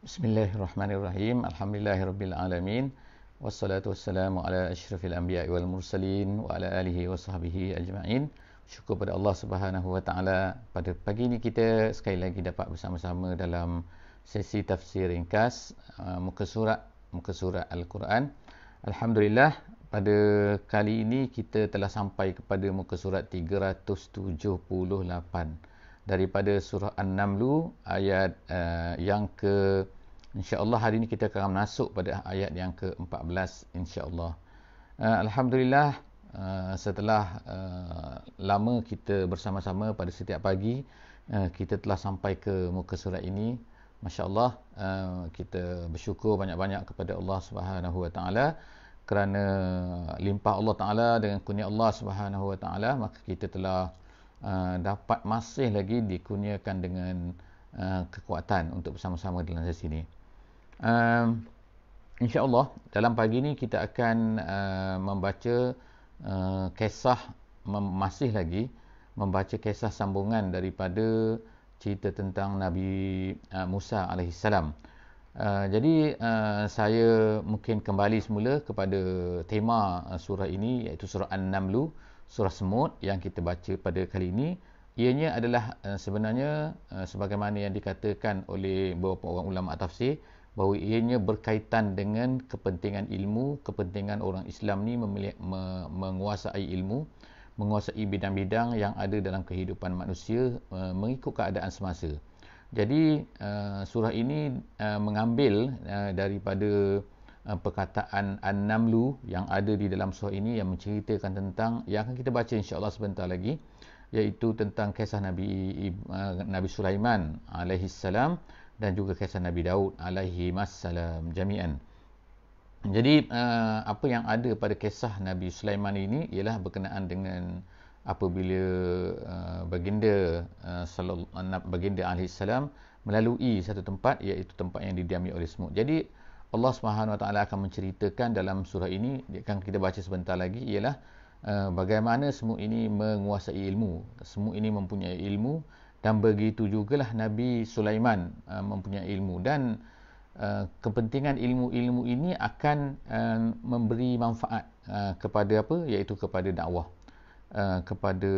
Bismillahirrahmanirrahim. Alhamdulillahirabbil alamin. Wassalatu wassalamu ala asyrafil anbiya'i wal mursalin wa ala alihi wa sahbihi ajma'in. Syukur pada Allah Subhanahu wa taala, pada pagi ini kita sekali lagi dapat bersama-sama dalam sesi tafsir ringkas muka surat Al-Quran. Alhamdulillah, pada kali ini kita telah sampai kepada muka surat 378 daripada surah An-Naml, ayat yang ke, insya-Allah hari ini kita akan masuk pada ayat yang ke-14 insya-Allah. Alhamdulillah, setelah lama kita bersama-sama pada setiap pagi, kita telah sampai ke muka surat ini. Masya-Allah, kita bersyukur banyak-banyak kepada Allah Subhanahu wa taala kerana limpah Allah taala dengan kurnia Allah Subhanahu wa taala, maka kita telah dapat masih lagi dikurniakan dengan kekuatan untuk bersama-sama dalam sesi ini. InsyaAllah dalam pagi ini kita akan membaca kisah, masih lagi membaca kisah sambungan daripada cerita tentang Nabi Musa alaihissalam. Jadi saya mungkin kembali semula kepada tema surah ini, iaitu surah An-Naml, surah semut yang kita baca pada kali ini. Ianya adalah sebenarnya sebagaimana yang dikatakan oleh beberapa orang ulama tafsir, bahawa ianya berkaitan dengan kepentingan ilmu, kepentingan orang Islam ni menguasai ilmu, menguasai bidang-bidang yang ada dalam kehidupan manusia mengikut keadaan semasa. Jadi surah ini mengambil daripada perkataan An-Naml yang ada di dalam surah ini, yang menceritakan tentang yang akan kita baca insya-Allah sebentar lagi, iaitu tentang kisah Nabi Sulaiman alaihi salam dan juga kisah Nabi Daud alaihi wassalam jami'an. Jadi apa yang ada pada kisah Nabi Sulaiman ini ialah berkenaan dengan apabila baginda alaihi salam melalui satu tempat, iaitu tempat yang didiami oleh semut. Jadi Allah Subhanahu wa taala akan menceritakan dalam surah ini, yang kita baca sebentar lagi, ialah bagaimana semut ini menguasai ilmu. Semut ini mempunyai ilmu, dan begitu jugalah Nabi Sulaiman mempunyai ilmu, dan kepentingan ilmu-ilmu ini akan memberi manfaat kepada apa, iaitu kepada dakwah, kepada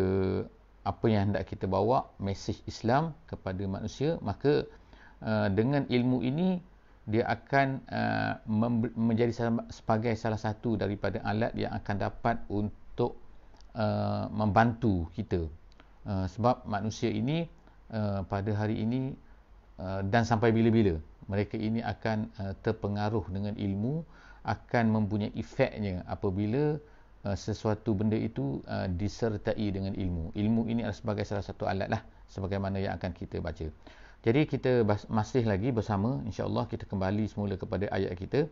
apa yang hendak kita bawa, mesej Islam kepada manusia. Maka dengan ilmu ini dia akan menjadi sebagai salah satu daripada alat yang akan dapat untuk membantu kita, sebab manusia ini pada hari ini dan sampai bila-bila, mereka ini akan terpengaruh dengan ilmu, akan mempunyai efeknya apabila sesuatu benda itu disertai dengan ilmu. Ilmu ini adalah sebagai salah satu alat lah, sebagaimana yang akan kita baca. Jadi kita masih lagi bersama, insya-Allah kita kembali semula kepada ayat kita,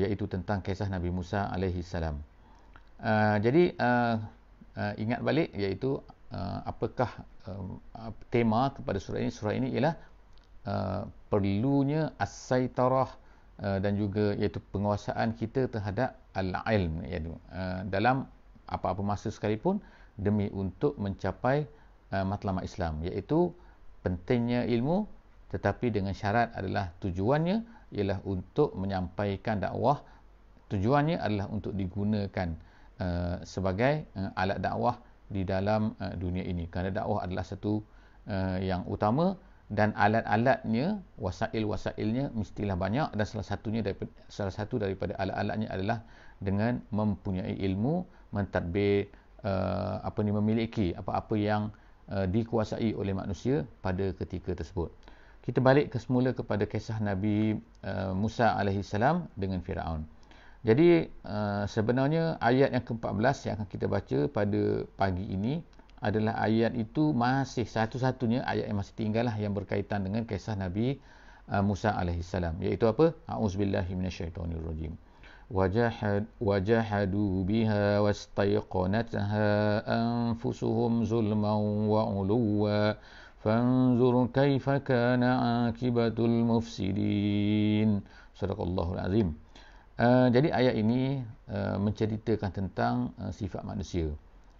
iaitu tentang kisah Nabi Musa alaihi salam. Jadi ingat balik, iaitu apakah tema kepada surah ini. Surah ini ialah perlunya as-saitarah dan juga iaitu penguasaan kita terhadap al-ilm, iaitu dalam apa-apa masa sekalipun, demi untuk mencapai matlamat Islam, iaitu pentingnya ilmu, tetapi dengan syarat adalah tujuannya ialah untuk menyampaikan dakwah, tujuannya adalah untuk digunakan sebagai alat dakwah di dalam dunia ini, kerana dakwah adalah satu yang utama, dan alat-alatnya, wasail-wasailnya mestilah banyak, dan salah satu daripada alat-alatnya adalah dengan mempunyai ilmu, mentadbir memiliki apa-apa yang dikuasai oleh manusia pada ketika tersebut. Kita balik semula kepada kisah Nabi Musa alaihi salam dengan Firaun. Jadi sebenarnya ayat yang ke-14 yang akan kita baca pada pagi ini adalah ayat itu masih satu-satunya ayat yang masih tinggal lah, yang berkaitan dengan kisah Nabi Musa alaihi salam, iaitu apa? A'udzubillahi minasyaitonirrajim. Wajahadu biha wastaiqanatha anfusuhum zulman wa uluwa fanzur kaifa kana akibatul mufsidin. Sadaqallahul azim. Jadi ayat ini menceritakan tentang sifat manusia,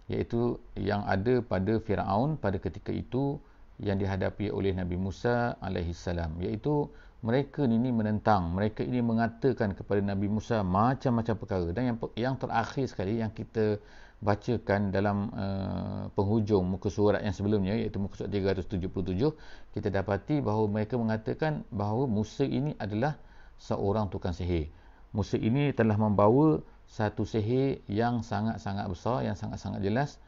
iaitu yang ada pada Firaun pada ketika itu, yang dihadapi oleh Nabi Musa alaihissalam, iaitu mereka ini menentang, mereka ini mengatakan kepada Nabi Musa macam-macam perkara. Dan yang terakhir sekali yang kita bacakan dalam penghujung muka surat yang sebelumnya, iaitu muka surat 377, kita dapati bahawa mereka mengatakan bahawa Musa ini adalah seorang tukang sihir. Musa ini telah membawa satu sihir yang sangat-sangat besar, yang sangat-sangat jelas.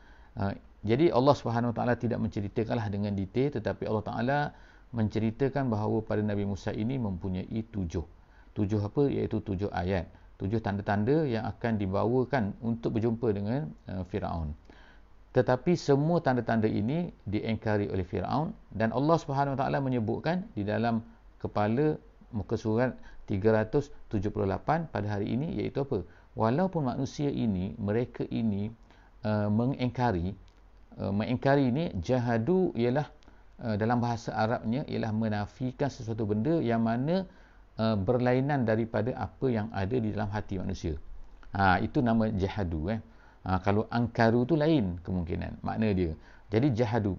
Jadi Allah Subhanahu Wa Taala tidak menceritakanlah dengan detail, tetapi Allah Taala menceritakan bahawa pada Nabi Musa ini mempunyai tujuh apa, iaitu 7 ayat, 7 tanda-tanda yang akan dibawakan untuk berjumpa dengan Firaun. Tetapi semua tanda-tanda ini diingkari oleh Firaun, dan Allah Subhanahu Wa Taala menyebutkan di dalam kepala muka surat 378 pada hari ini, iaitu apa? Walaupun manusia ini, mereka ini mengingkari ini, jahadu ialah dalam bahasa Arabnya ialah menafikan sesuatu benda yang mana berlainan daripada apa yang ada di dalam hati manusia. Itu nama jahadu. Kalau angkaru tu lain kemungkinan makna dia. Jadi jahadu,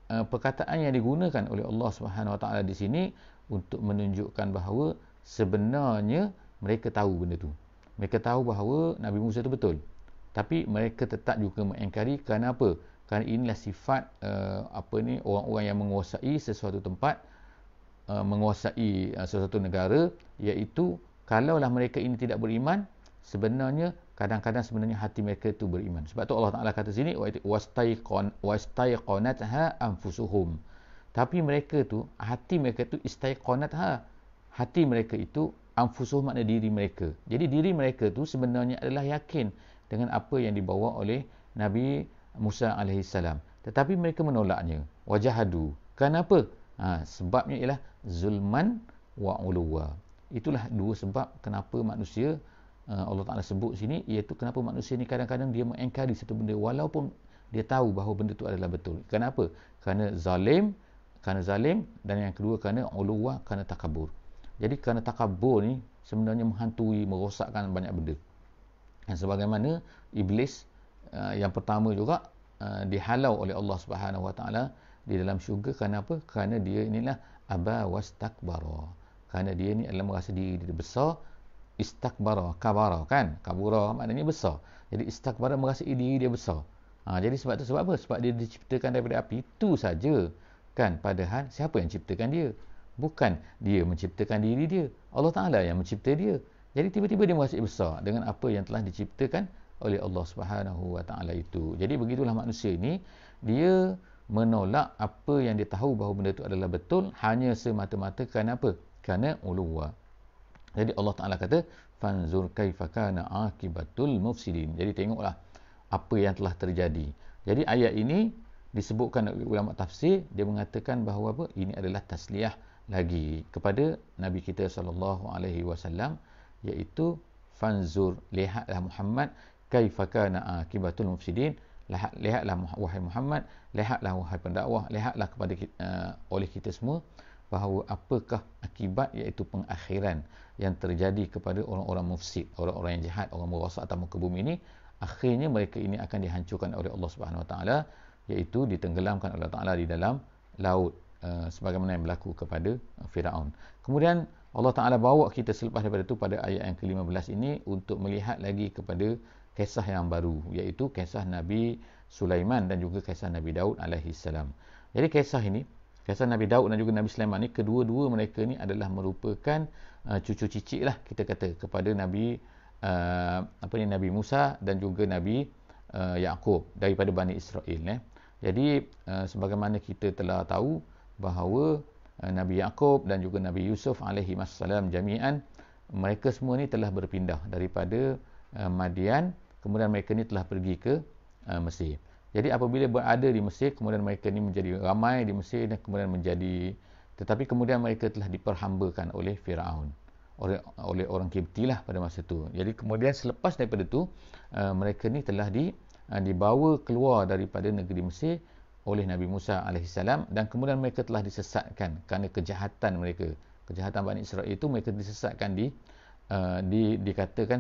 perkataan yang digunakan oleh Allah Subhanahu Wa Taala di sini untuk menunjukkan bahawa sebenarnya mereka tahu benda tu. Mereka tahu bahawa Nabi Musa itu betul. Tapi mereka tetap juga mengingkari. Kerana apa? Kerana inilah sifat orang-orang yang menguasai sesuatu tempat, menguasai sesuatu negara, iaitu kalaulah mereka ini tidak beriman, sebenarnya kadang-kadang sebenarnya hati mereka itu beriman. Sebab tu Allah Taala kata sini wastaiqanatha anfusuhum. Tapi mereka tu, hati mereka tu istaiqanatha. Hati mereka itu anfusuhum, makna diri mereka. Jadi diri mereka tu sebenarnya adalah yakin dengan apa yang dibawa oleh Nabi Musa alaihissalam. Tetapi mereka menolaknya. Wajahadu. Kenapa? Sebabnya ialah zulman wa uluwa. Itulah dua sebab kenapa manusia, Allah Ta'ala sebut sini, iaitu kenapa manusia ni kadang-kadang dia mengingkari satu benda walaupun dia tahu bahawa benda itu adalah betul. Kenapa? Kerana zalim, dan yang kedua kerana uluwa, kerana takabur. Jadi kerana takabur ni sebenarnya menghantui, merosakkan banyak benda. Dan sebagaimana iblis yang pertama juga dihalau oleh Allah Subhanahu Wa Taala di dalam syurga. Kerana apa? Kerana dia inilah aba wastakbara. Kerana dia ni adalah merasa diri dia besar. Istakbara, kabara kan? Kabura maknanya besar. Jadi istakbara, merasa diri dia besar. Jadi sebab tu, sebab apa? Sebab dia diciptakan daripada api. Itu saja kan? Padahal siapa yang ciptakan dia? Bukan dia menciptakan diri dia. Allah Taala yang mencipta dia. Jadi tiba-tiba dia merasa besar dengan apa yang telah diciptakan oleh Allah Subhanahu Wa Taala itu. Jadi begitulah manusia ini, dia menolak apa yang dia tahu bahawa benda itu adalah betul hanya semata-mata kerana apa? Kerana uluwa. Jadi Allah Taala kata fanzur kaifa kana akibatul mufsidin. Jadi tengoklah apa yang telah terjadi. Jadi ayat ini disebutkan oleh ulama tafsir, dia mengatakan bahawa apa? Ini adalah tasliyah lagi kepada Nabi kita sallallahu alaihi wasallam, iaitu fanzur, lihatlah Muhammad, kaifa kana akibatul mufsidin. Lihatlah wahai Muhammad, lihatlah wahai pendakwah, lihatlah kepada oleh kita semua bahawa apakah akibat, iaitu pengakhiran yang terjadi kepada orang-orang mufsid, orang-orang yang jahat, orang merosak atas muka bumi ini. Akhirnya mereka ini akan dihancurkan oleh Allah Subhanahu Wa Taala, iaitu ditenggelamkan oleh Allah Taala di dalam laut, sebagaimana yang berlaku kepada Firaun. Kemudian Allah Ta'ala bawa kita selepas daripada itu pada ayat yang ke-15 ini untuk melihat lagi kepada kisah yang baru, iaitu kisah Nabi Sulaiman dan juga kisah Nabi Daud alaihissalam. Jadi kisah ini, kisah Nabi Daud dan juga Nabi Sulaiman ini, kedua-dua mereka ini adalah merupakan cucu cicit lah kita kata kepada Nabi Nabi Musa dan juga Nabi Yaqub daripada Bani Israel. Jadi sebagaimana kita telah tahu bahawa Nabi Yaqub dan juga Nabi Yusuf alaihi wassalam jami'an, mereka semua ni telah berpindah daripada Madian, kemudian mereka ni telah pergi ke Mesir. Jadi apabila berada di Mesir, kemudian mereka ni menjadi ramai di Mesir dan kemudian tetapi kemudian mereka telah diperhambakan oleh Firaun, oleh orang Kipti lah pada masa itu. Jadi kemudian selepas daripada itu, mereka ni telah dibawa keluar daripada negeri Mesir oleh Nabi Musa alaihissalam, dan kemudian mereka telah disesatkan kerana kejahatan mereka. Kejahatan Bani Israel itu, mereka disesatkan dikatakan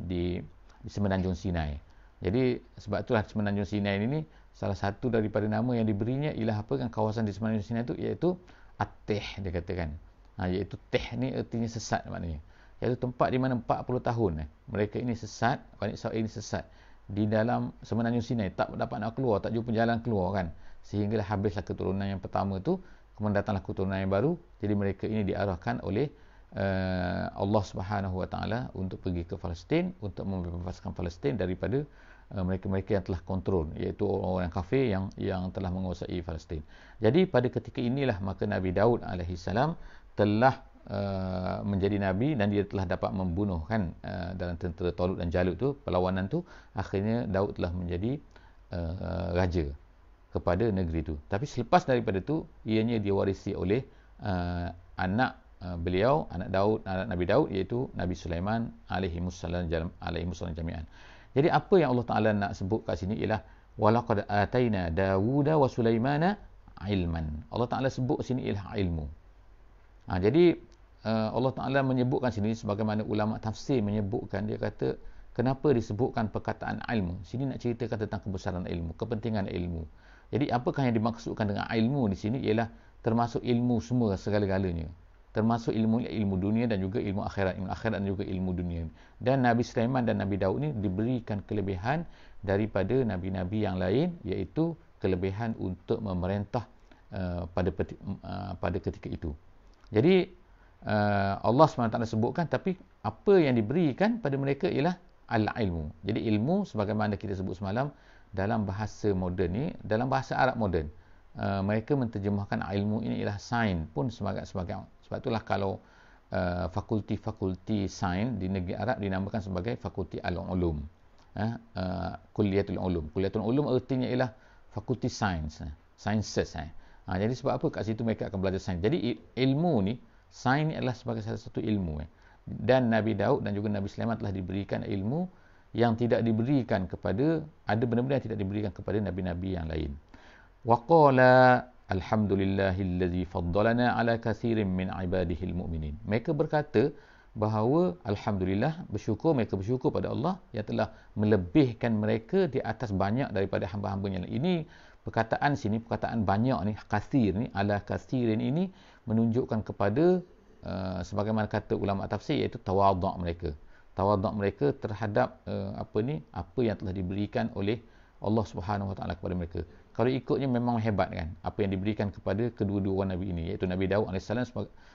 di Semenanjung Sinai. Jadi sebab itulah Semenanjung Sinai ini Salah satu daripada nama yang diberinya ialah apa kan, kawasan di semenanjung Sinai itu, iaitu At-Tih, dia katakan. Iaitu Tih ni artinya sesat maknanya. Iaitu tempat di mana 40 tahun mereka ini sesat, Bani Israil ini sesat di dalam semenanjung Sinai, tak dapat nak keluar, tak jumpa jalan keluar kan. Sehinggalah habislah keturunan yang pertama tu, kemudian datanglah keturunan yang baru. Jadi mereka ini diarahkan oleh Allah Subhanahu Wa Taala untuk pergi ke Palestin, untuk membebaskan Palestin daripada mereka-mereka yang telah kontrol, iaitu orang-orang kafir yang telah menguasai Palestin. Jadi pada ketika inilah maka Nabi Daud alaihissalam telah menjadi nabi, dan dia telah dapat membunuh kan dalam tentera Talut dan Jalut tu, perlawanan tu. Akhirnya Daud telah menjadi raja kepada negeri tu. Tapi selepas daripada tu, ianya diwarisi oleh anak beliau, anak Nabi Daud, iaitu Nabi Sulaiman alaihimussalam jami'an. Jadi apa yang Allah Ta'ala nak sebut kat sini ialah walaqad ataina Dawuda wa Sulaimana ilman. Allah Ta'ala sebut sini ialah ilmu. Jadi Allah Ta'ala menyebutkan sini sebagaimana ulama tafsir menyebutkan, dia kata kenapa disebutkan perkataan ilmu. Sini nak ceritakan tentang kebesaran ilmu, kepentingan ilmu. Jadi apakah yang dimaksudkan dengan ilmu di sini ialah termasuk ilmu semua segala-galanya. Termasuk ilmu dunia dan juga ilmu akhirat dan juga ilmu dunia. Dan Nabi Sulaiman dan Nabi Daud ni diberikan kelebihan daripada nabi-nabi yang lain, iaitu kelebihan untuk memerintah pada ketika itu. Jadi Allah SWT sebutkan, tapi apa yang diberikan pada mereka ialah al-ilmu. Jadi ilmu sebagaimana kita sebut semalam, dalam bahasa moden ni, dalam bahasa Arab moden, mereka menterjemahkan ilmu ini ialah sains pun sebagai. Sebab itulah kalau fakulti sains di negeri Arab dinamakan sebagai fakulti al-ulum, Kulliyatul Ulum. Kulliyatul Ulum artinya ialah fakulti sains, sciences. Jadi sebab apa kat situ mereka akan belajar sains. Jadi ilmu ni, sains ni adalah sebagai salah satu ilmu. Dan Nabi Daud dan juga Nabi Sulaiman telah diberikan ilmu yang tidak diberikan kepada, ada benda-benda yang tidak diberikan kepada nabi-nabi yang lain. Waqala alhamdulillahillazi faddalana ala kathirin min ibadihil mu'minin. Mereka berkata bahawa alhamdulillah, mereka bersyukur pada Allah yang telah melebihkan mereka di atas banyak daripada hamba-hambanya. Ini perkataan sini, perkataan banyak ni, kathir ni, ala kathirin ini menunjukkan kepada sebagaimana kata ulama tafsir, iaitu tawaduk mereka. Tawaduk mereka terhadap apa yang telah diberikan oleh Allah Subhanahu Wa Taala kepada mereka. Kalau ikutnya memang hebat kan apa yang diberikan kepada kedua-dua orang nabi ini, iaitu Nabi Daud AS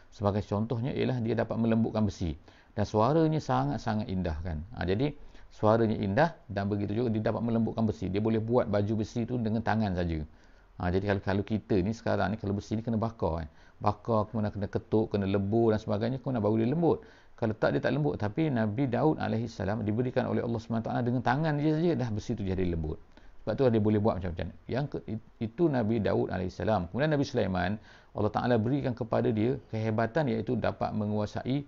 sebagai contohnya ialah dia dapat melembutkan besi, dan suaranya sangat-sangat indah kan. Jadi suaranya indah, dan begitu juga dia dapat melembutkan besi. Dia boleh buat baju besi tu dengan tangan saja. Jadi kalau kita ni sekarang ni, kalau besi ni kena bakar kan. Bakar, kemudian kena ketuk, kena lebur dan sebagainya, kemudian baru dia lembut. Kalau tak, dia tak lembut. Tapi Nabi Daud AS diberikan oleh Allah SWT dengan tangan dia saja, dah besi tu jadi lembut. Sebab tu dia boleh buat macam-macam. Itu Nabi Daud AS. Kemudian Nabi Sulaiman, Allah Ta'ala berikan kepada dia kehebatan, iaitu dapat menguasai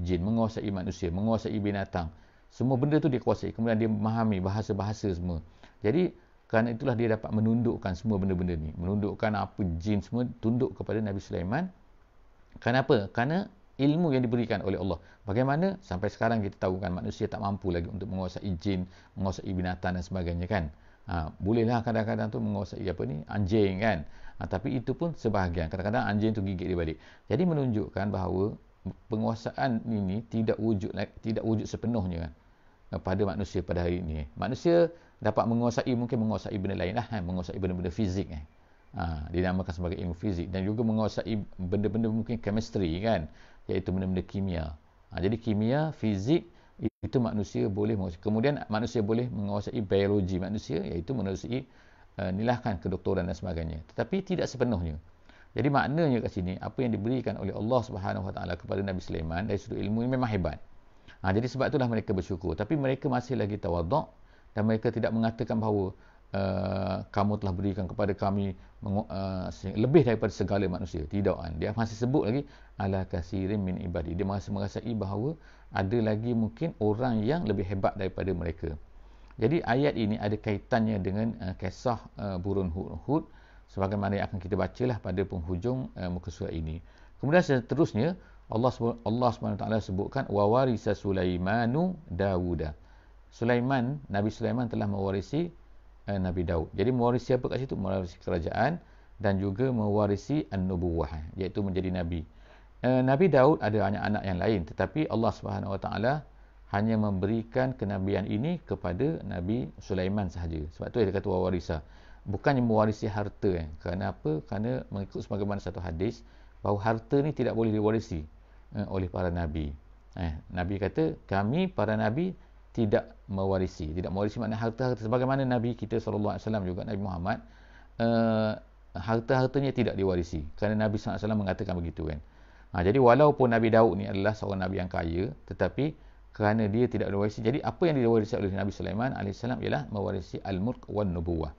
jin, menguasai manusia, menguasai binatang. Semua benda tu dia kuasai. Kemudian dia memahami bahasa-bahasa semua. Jadi kerana itulah dia dapat menundukkan semua benda-benda ni. Menundukkan apa jin semua tunduk kepada Nabi Sulaiman. Kenapa? Kerana ilmu yang diberikan oleh Allah. Bagaimana? Sampai sekarang kita tahu kan manusia tak mampu lagi untuk menguasai jin, menguasai binatang dan sebagainya kan. Bolehlah kadang-kadang tu menguasai anjing kan. Tapi itu pun sebahagian. Kadang-kadang anjing tu gigit dia balik. Jadi menunjukkan bahawa penguasaan ini tidak wujud sepenuhnya kan, pada manusia pada hari ini. Manusia dapat mungkin menguasai benda lain lah, menguasai benda-benda fizik dinamakan sebagai ilmu fizik, dan juga menguasai benda-benda mungkin chemistry kan, iaitu benda-benda kimia. Jadi kimia, fizik itu manusia boleh menguasai. Kemudian manusia boleh menguasai biologi manusia, iaitu menguasai nilahkan kedoktoran dan sebagainya. Tetapi tidak sepenuhnya. Jadi maknanya kat sini, apa yang diberikan oleh Allah Subhanahu Wa Taala kepada Nabi Sulaiman dari sudut ilmu ini memang hebat. Jadi sebab itulah mereka bersyukur. Tapi mereka masih lagi tawaduk, dan mereka tidak mengatakan bahawa kamu telah berikan kepada kami lebih daripada segala manusia. Tidak kan. Dia masih sebut lagi ala kasirin min ibadi. Dia masih merasai bahawa ada lagi mungkin orang yang lebih hebat daripada mereka. Jadi ayat ini ada kaitannya dengan kisah burung Hud, sebagaimana yang akan kita bacalah pada penghujung muka surat ini. Kemudian seterusnya Allah SWT sebutkan wa warisa Sulaimanu Dawuda. Nabi Sulaiman telah mewarisi Nabi Daud. Jadi mewarisi apa kat situ? Mewarisi kerajaan dan juga mewarisi an-nubuwah, iaitu menjadi nabi. Nabi Daud ada anak-anak yang lain, tetapi Allah Subhanahu Wa Taala hanya memberikan kenabian ini kepada Nabi Sulaiman sahaja. Sebab tu dia kata wawarisa. Bukannya mewarisi harta. Kerana apa? Kerana mengikut sebagaimana satu hadis bahawa harta ni tidak boleh diwarisi oleh para nabi. Nabi kata, kami para nabi tidak mewarisi. Tidak mewarisi makna harta-harta. Sebagaimana Nabi kita SAW juga, Nabi Muhammad, harta-hartanya tidak diwarisi. Kerana Nabi SAW mengatakan begitu kan. Jadi walaupun Nabi Daud ni adalah seorang Nabi yang kaya, tetapi kerana dia tidak diwarisi, jadi apa yang diwarisi oleh Nabi Sulaiman AS ialah mewarisi al-mulk wan nubuwah.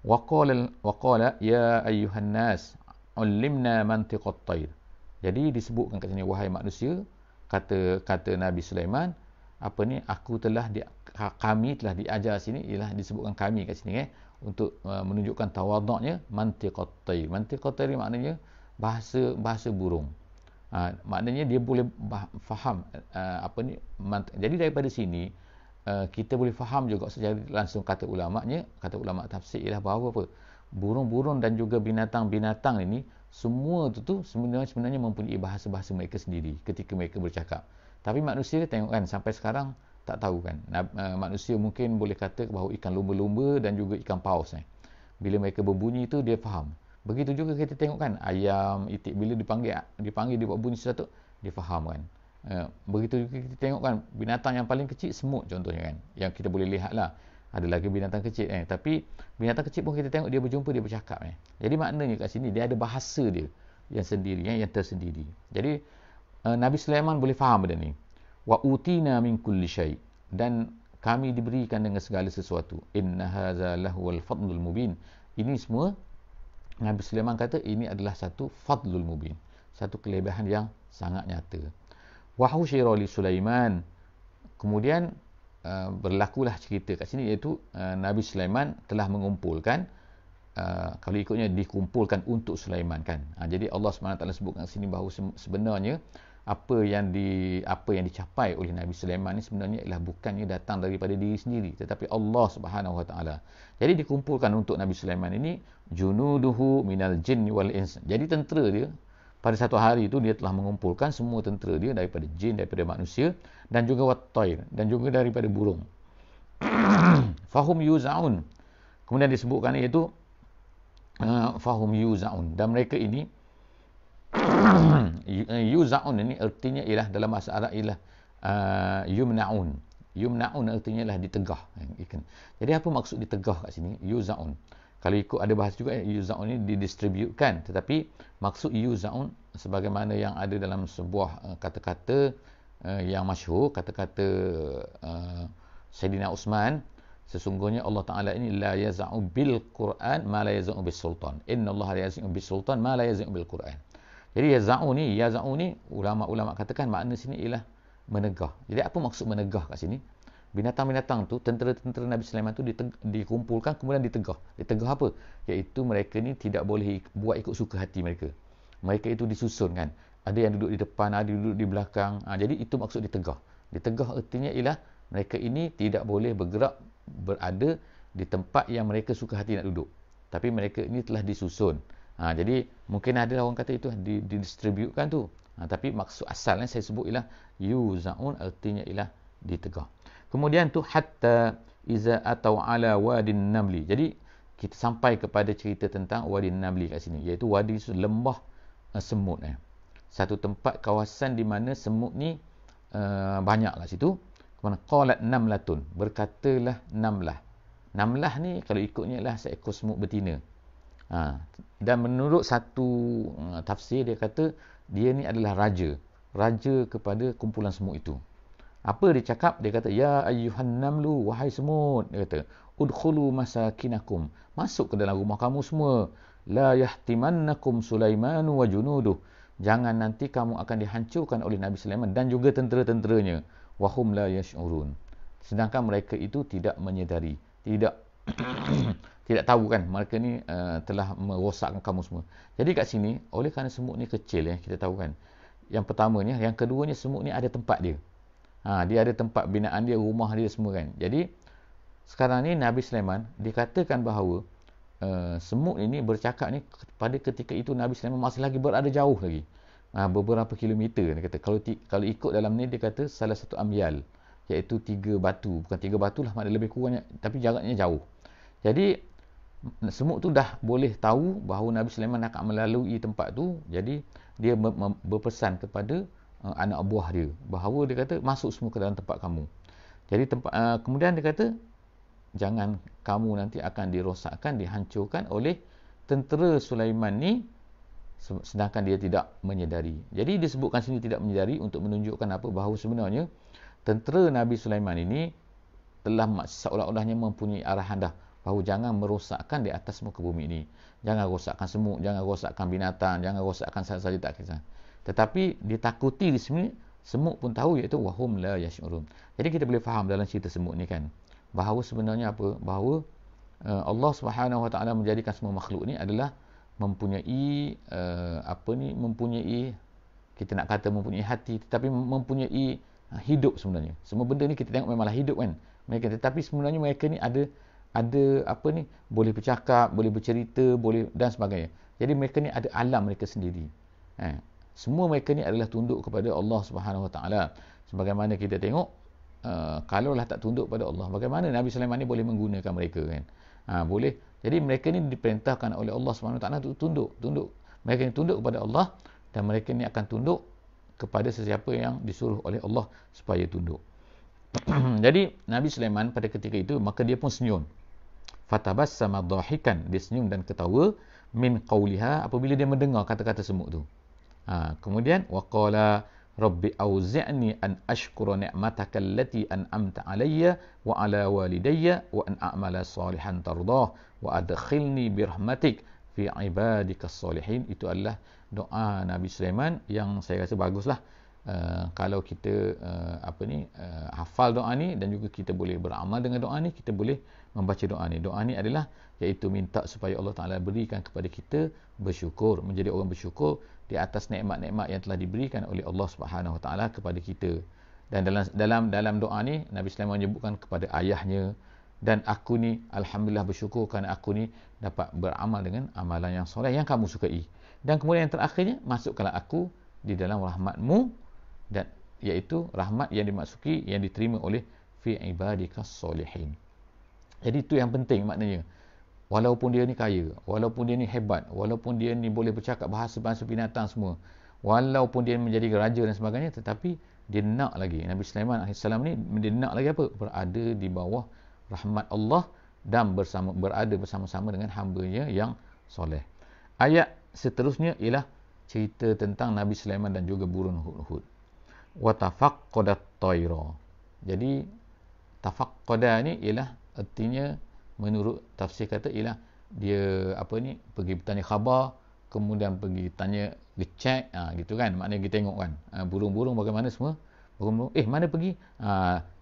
Waqala ya ayyuhan nas ulimna mantiqat tayr. Jadi disebutkan kat sini, wahai manusia, kata Nabi Sulaiman, kami telah diajar sini, ialah disebutkan kami kat sini untuk menunjukkan tawaduknya. Mantiqat tayr. Mantiqat tayr maknanya bahasa burung. Maknanya dia boleh faham jadi daripada sini kita boleh faham juga secara langsung kata ulama tafsir ialah bahawa apa, burung-burung dan juga binatang-binatang ini semua tu sebenarnya mempunyai bahasa-bahasa mereka sendiri ketika mereka bercakap. Tapi manusia tengok kan, sampai sekarang tak tahu kan. Manusia mungkin boleh kata bahawa ikan lumba-lumba dan juga ikan paus bila mereka berbunyi tu dia faham. Begitu juga kita tengok kan, ayam, itik, bila dipanggil dia buat bunyi sesuatu, dia faham kan. Begitu juga kita tengok kan, binatang yang paling kecil, semut contohnya kan, yang kita boleh lihat lah. Ada lagi binatang kecil tapi binatang kecil pun kita tengok dia berjumpa, dia bercakap Jadi maknanya kat sini dia ada bahasa dia yang sendiri, yang tersendiri. Jadi Nabi Sulaiman boleh faham benda ni. Wa utina min kulli syai, dan kami diberikan dengan segala sesuatu. Inna hadza lahwal fadlul mubin. Ini semua Nabi Sulaiman kata ini adalah satu fadlul mubin, satu kelebihan yang sangat nyata. Wa husyira li Sulaiman. Kemudian berlakulah cerita kat sini, iaitu Nabi Sulaiman telah mengumpulkan, kalau ikutnya dikumpulkan untuk Sulaiman kan. Jadi Allah SWT sebutkan kat sini bahawa sebenarnya apa yang dicapai oleh Nabi Sulaiman ni sebenarnya ialah bukannya datang daripada diri sendiri, tetapi Allah Subhanahu Wa Taala. Jadi dikumpulkan untuk Nabi Sulaiman ini junuduhu minal jin wal ins. Jadi tentera dia pada satu hari itu dia telah mengumpulkan semua tentera dia daripada jin, daripada manusia, dan juga wat-tayr, dan juga daripada burung. Fahum yuzaun. Kemudian disebutkan iaitu fahum yuzaun, dan mereka ini yuzaun ini artinya ialah dalam bahasa Arab ialah yumnaun. Yumnaun artinya ialah ditegah. Jadi apa maksud ditegah kat sini? Yuzaun. Kalau ikut ada bahasa juga, yuzaun ini didistributkan, tetapi maksud yuzaun sebagaimana yang ada dalam sebuah kata-kata yang masyhur, kata-kata Sayyidina Uthman, sesungguhnya Allah Ta'ala ini la yaza'u bil Quran ma la yaza'u bis sultan. Inna Allah la yaza'u bis sultan ma la yaza'u bil Quran. Jadi yaza'u ni ulama-ulama katakan makna sini ialah menegah. Jadi apa maksud menegah kat sini? Binatang-binatang tu, tentera-tentera Nabi Sulaiman tu dikumpulkan, kemudian ditegah. Ditegah apa? Iaitu mereka ni tidak boleh buat ikut suka hati mereka. Mereka itu disusun kan. Ada yang duduk di depan, ada yang duduk di belakang. Jadi itu maksud ditegah. Ditegah artinya ialah mereka ini tidak boleh bergerak, berada di tempat yang mereka suka hati nak duduk. Tapi mereka ini telah disusun. Jadi mungkin ada orang kata itu didistributkan tu. Tapi maksud asalnya saya sebut ialah yuzaun, artinya ialah ditegah. Kemudian tu hatta iza atau ala wadin namli. Jadi kita sampai kepada cerita tentang wadin namli kat sini, iaitu wadi lembah semut. Satu tempat kawasan di mana semut ni banyak kat situ. Kemudian qalat namlatun, berkatalah namlah. Namlah ni kalau ikutnya ialah seekor semut betina. Dan menurut satu tafsir dia kata dia ni adalah raja kepada kumpulan semut itu. Apa dia cakap? Dia kata ya ayyuhan namlu, wahai semut, dia kata udkhulu masakinakum, masuk ke dalam rumah kamu semua. La yahtimannakum Sulaimanu wa junuduh, jangan nanti kamu akan dihancurkan oleh Nabi Sulaiman dan juga tentera-tenteranya. Wahum la yash'urun, sedangkan mereka itu tidak menyedari, tidak tahu kan mereka ni telah merosakkan kamu semua. Jadi kat sini, oleh kerana semut ni kecil kita tahu kan. Yang pertamanya, yang keduanya, semut ni ada tempat dia. Dia ada tempat binaan dia, rumah dia semua kan. Jadi sekarang ni Nabi Sulaiman dikatakan bahawa semut ini bercakap ni pada ketika itu Nabi Sulaiman masih lagi berada jauh lagi. Beberapa kilometer dia kata. Kalau ikut dalam ni dia kata salah satu amyal, iaitu 3 batu. Bukan 3 batu lah, maknanya lebih kurangnya, tapi jaraknya jauh. Jadi semut tu dah boleh tahu bahawa Nabi Sulaiman akan melalui tempat tu. Jadi dia berpesan kepada anak buah dia bahawa dia kata masuk semua ke dalam tempat kamu. Jadi kemudian dia kata jangan kamu nanti akan dirosakkan, dihancurkan oleh tentera Sulaiman ni, sedangkan dia tidak menyedari. Jadi disebutkan sini tidak menyedari untuk menunjukkan apa? Bahawa sebenarnya tentera Nabi Sulaiman ini telah seolah-olahnya mempunyai arahan dah bahawa jangan merosakkan di atas muka bumi ini. Jangan rosakkan semut, jangan rosakkan binatang, jangan rosakkan saja tak kisah. Tetapi ditakuti di sini, semut pun tahu, iaitu wahum la yash'urun. Jadi kita boleh faham dalam cerita semut ni kan, bahawa sebenarnya apa? Bahawa Allah Subhanahu Wa Taala menjadikan semua makhluk ni adalah mempunyai mempunyai, kita nak kata mempunyai hati, tetapi mempunyai hidup sebenarnya. Semua benda ni kita tengok memanglah hidup kan mereka, tetapi sebenarnya mereka ni ada boleh bercakap, boleh bercerita, boleh dan sebagainya. Jadi mereka ni ada alam mereka sendiri. Semua mereka ni adalah tunduk kepada Allah Subhanahu Wa Taala. Sebagaimana kita tengok, kalaulah tak tunduk pada Allah, bagaimana Nabi Sulaiman ni boleh menggunakan mereka kan? Boleh. Jadi mereka ni diperintahkan oleh Allah Subhanahu Wa Taala untuk tunduk. Mereka ni tunduk kepada Allah, dan mereka ni akan tunduk kepada sesiapa yang disuruh oleh Allah supaya tunduk. Jadi Nabi Sulaiman pada ketika itu, maka dia pun senyum. Fatabassama dhahikan, dia senyum dan ketawa, min qawliha, apabila dia mendengar kata-kata semut tu. Kemudian waqala rabbi auzi'ni an ashkura ni'mataka allati an'amta alayya wa ala walidayya wa an a'mala salihan tardah wa adkhilni birahmatik fi ibadikas salihin. Itu adalah doa Nabi Sulaiman yang saya rasa baguslah kalau kita hafal doa ni, dan juga kita boleh beramal dengan doa ni, kita boleh membaca doa ni. Doa ni adalah iaitu minta supaya Allah Ta'ala berikan kepada kita bersyukur, menjadi orang bersyukur di atas nikmat-nikmat yang telah diberikan oleh Allah Subhanahu Wa Taala kepada kita. Dan dalam doa ni Nabi Sulaiman menyebutkan kepada ayahnya, dan aku ni alhamdulillah bersyukur kerana aku ni dapat beramal dengan amalan yang soleh yang kamu sukai. Dan kemudian yang terakhirnya, masukkanlah aku di dalam rahmatmu, dan iaitu rahmat yang dimasuki, yang diterima oleh fi ibadikas solihin. Jadi itu yang penting maknanya. Walaupun dia ni kaya, walaupun dia ni hebat, walaupun dia ni boleh bercakap bahasa-bahasa binatang semua, walaupun dia menjadi raja dan sebagainya, tetapi dia nak lagi, Nabi Sulaiman AS ni, dia nak lagi apa? Berada di bawah rahmat Allah dan berada bersama-sama dengan hamba-Nya yang soleh. Ayat seterusnya ialah cerita tentang Nabi Sulaiman dan juga burung hudhud. Wa tafaqqadat tayra. Jadi tafaqqada ni ialah artinya, menurut tafsir kata ialah dia pergi bertanya khabar, kemudian pergi tanya, ngecek, gitu kan, maknanya kita tengok kan burung-burung bagaimana semua, burung-burung mana pergi,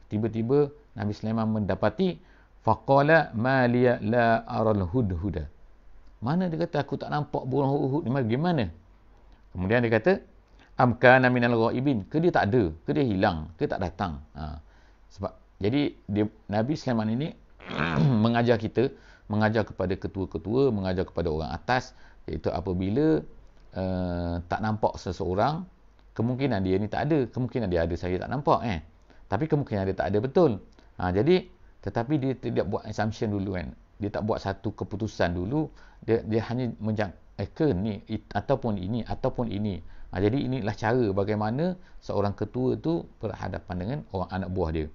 tiba-tiba Nabi Sulaiman mendapati faqala ma liya la aral hudhuda. Mana dia kata aku tak nampak burung hudhud ni, bagaimana? Kemudian dia kata am kana minal ghaibin, ke dia tak ada, ke dia hilang, ke tak datang. Sebab jadi Nabi Sulaiman ini mengajar kita, mengajar kepada ketua-ketua, mengajar kepada orang atas, iaitu apabila tak nampak seseorang, kemungkinan dia ni tak ada, kemungkinan dia ada, saya tak nampak tapi kemungkinan dia tak ada betul. Jadi tetapi dia tidak buat assumption dulu kan, dia tak buat satu keputusan dulu, dia hanya ke ni ataupun ini ataupun ini. Jadi inilah cara bagaimana seorang ketua tu berhadapan dengan orang anak buah dia.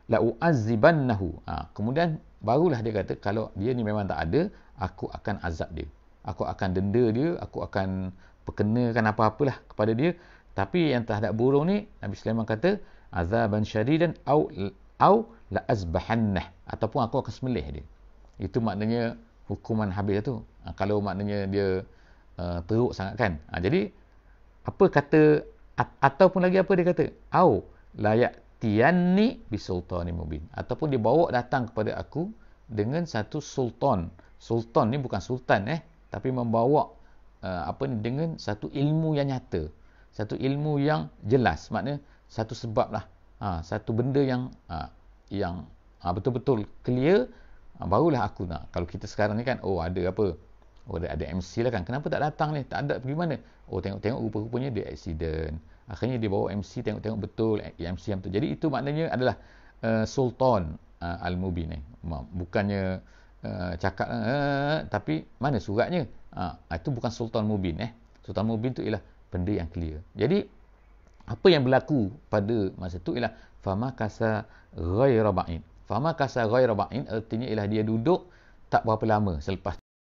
La u'azzibannahu. Kemudian barulah dia kata, kalau dia ni memang tak ada, aku akan azab dia, aku akan denda dia, aku akan perkenakan apa-apalah kepada dia. Tapi yang terhadap burung ni, Nabi Sulaiman kata azaban syadidan au la azbahannah, ataupun aku akan sembelih dia. Itu maknanya hukuman habis tu. Kalau maknanya dia teruk sangat kan. Jadi apa kata, ataupun lagi apa dia kata, au layak tianni bisultanin mubin, ataupun dia bawa datang kepada aku dengan satu sultan. Sultan ni bukan sultan tapi membawa dengan satu ilmu yang nyata, satu ilmu yang jelas, maknanya satu sebab lah, satu benda yang betul-betul clear, barulah aku nak. Kalau kita sekarang ni kan, ada apa, ada MC lah kan, kenapa tak datang ni, tak ada, pergi mana, tengok-tengok rupa-rupanya dia accident, akhirnya dia bawa MC, tengok-tengok betul MC yang betul. Jadi itu maknanya adalah Sultan Al-Mubin bukannya cakap tapi mana suratnya. Itu bukan Sultan Mubin. Sultan Mubin tu ialah benda yang clear. Jadi apa yang berlaku pada masa tu ialah fama kasa ghaira ba'in. Fama kasa ghaira ba'in artinya ialah dia duduk tak berapa lama selepas